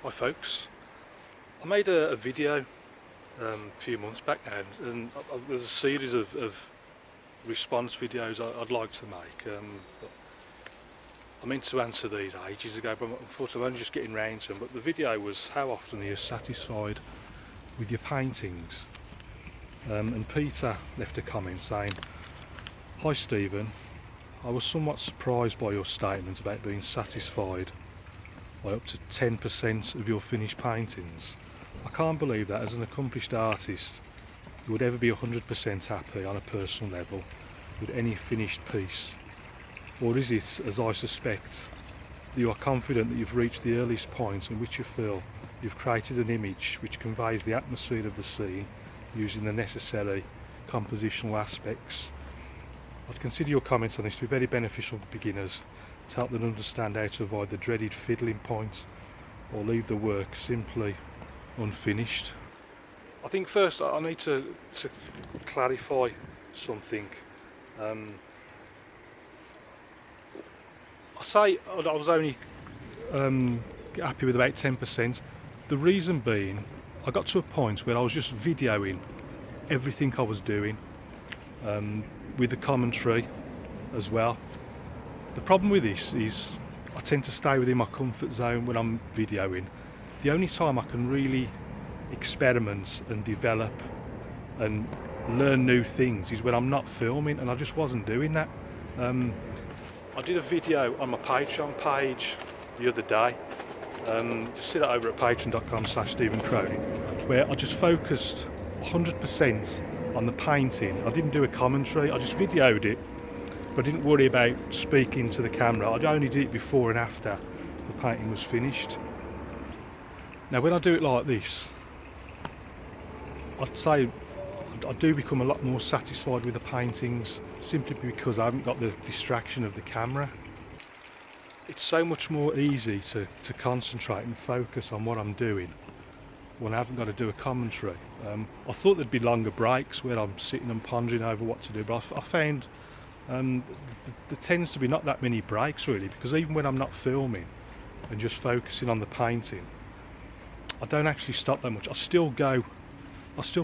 Hi folks, I made a video a few months back now, and there's a series of response videos I'd like to make. But I meant to answer these ages ago, but unfortunately I'm only just getting round to them. But the video was how often are you satisfied with your paintings? And Peter left a comment saying, "Hi Stephen, I was somewhat surprised by your statement about being satisfied by up to 10% of your finished paintings. I can't believe that as an accomplished artist you would ever be 100% happy on a personal level with any finished piece. Or is it, as I suspect, that you are confident that you've reached the earliest point in which you feel you've created an image which conveys the atmosphere of the scene using the necessary compositional aspects? I'd consider your comments on this to be very beneficial for beginners, to help them understand how to avoid the dreaded fiddling point or leave the work simply unfinished." I think first I need to clarify something. I say I was only happy with about 10%. The reason being, I got to a point where I was just videoing everything I was doing, with the commentary as well. The problem with this is I tend to stay within my comfort zone when I'm videoing. The only time I can really experiment and develop and learn new things is when I'm not filming, and I just wasn't doing that. I did a video on my Patreon page the other day. Just sit over at patreon.com/Stephen Crowley, where I just focused 100% on the painting. I didn't do a commentary, I just videoed it, but I didn't worry about speaking to the camera. I only did it before and after the painting was finished. Now when I do it like this, I'd say I do become a lot more satisfied with the paintings, simply because I haven't got the distraction of the camera. It's so much more easy to concentrate and focus on what I'm doing when I haven't got to do a commentary. I thought there'd be longer breaks where I'm sitting and pondering over what to do, but I found there tends to be not that many breaks really, because even when I'm not filming and just focusing on the painting, I don't actually stop that much. I still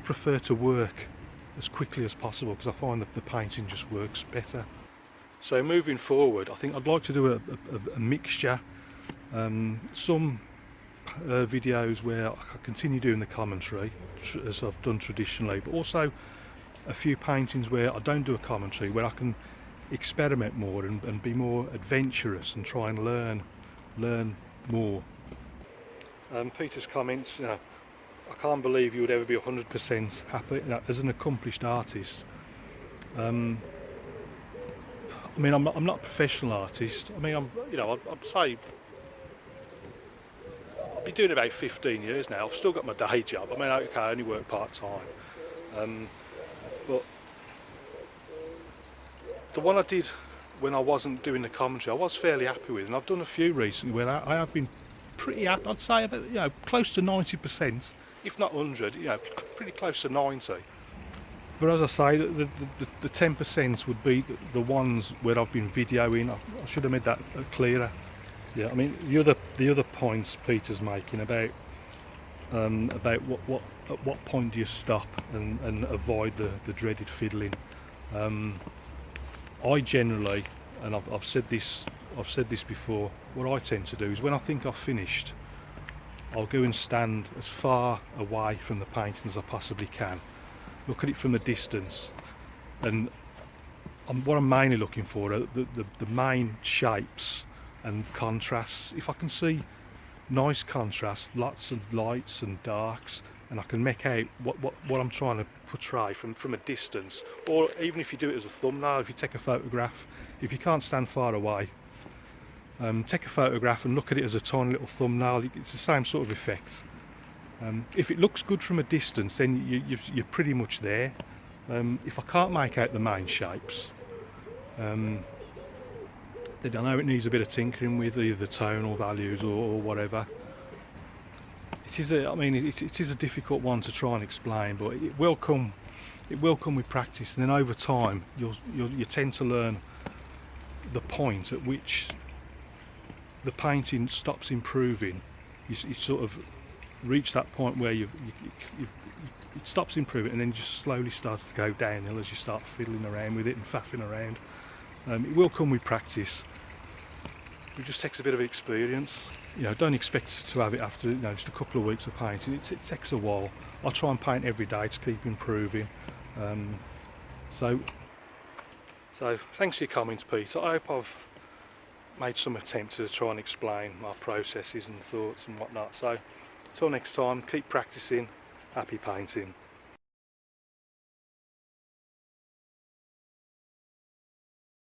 prefer to work as quickly as possible because I find that the painting just works better. So moving forward, I think I'd like to do a mixture. Some videos where I continue doing the commentary as I've done traditionally, but also a few paintings where I don't do a commentary, where I can experiment more and be more adventurous and try and learn more. Peter's comments, I can't believe you would ever be 100% happy as an accomplished artist. I mean, I'm not a professional artist. I mean, I'd say I've been doing it about 15 years now. I've still got my day job. I mean, I only work part-time. But the one I did when I wasn't doing the commentary, I was fairly happy with, and I've done a few recently where I have been pretty happy. I'd say about close to 90%, if not 100. Pretty close to 90. But as I say, the 10% would be the ones where I've been videoing. I should have made that clearer. Yeah, I mean the other points Peter's making about at what point do you stop and avoid the dreaded fiddling. I generally, and I've said this before, what I tend to do is when I think I've finished, I'll go and stand as far away from the painting as I possibly can, look at it from a distance, and what I'm mainly looking for are the main shapes and contrasts. If I can see nice contrast, lots of lights and darks, and I can make out what I'm trying to portray from a distance, or even if you do it as a thumbnail, if you take a photograph, if you can't stand far away, take a photograph and look at it as a tiny little thumbnail. It's the same sort of effect. If it looks good from a distance, then you're pretty much there. If I can't make out the main shapes, then I know it needs a bit of tinkering with either the tonal values or whatever. It is a difficult one to try and explain, but it will come with practice, and then over time you tend to learn the point at which the painting stops improving you sort of reach that point where it stops improving, and then just slowly starts to go downhill as you start fiddling around with it and faffing around. It will come with practice. It just takes a bit of experience. You know, don't expect to have it after, you know, just a couple of weeks of painting. It takes a while. I try and paint every day to keep improving. So thanks for your comments, Peter. I hope I've made some attempt to try and explain my processes and thoughts and whatnot. So until next time, keep practicing. Happy painting.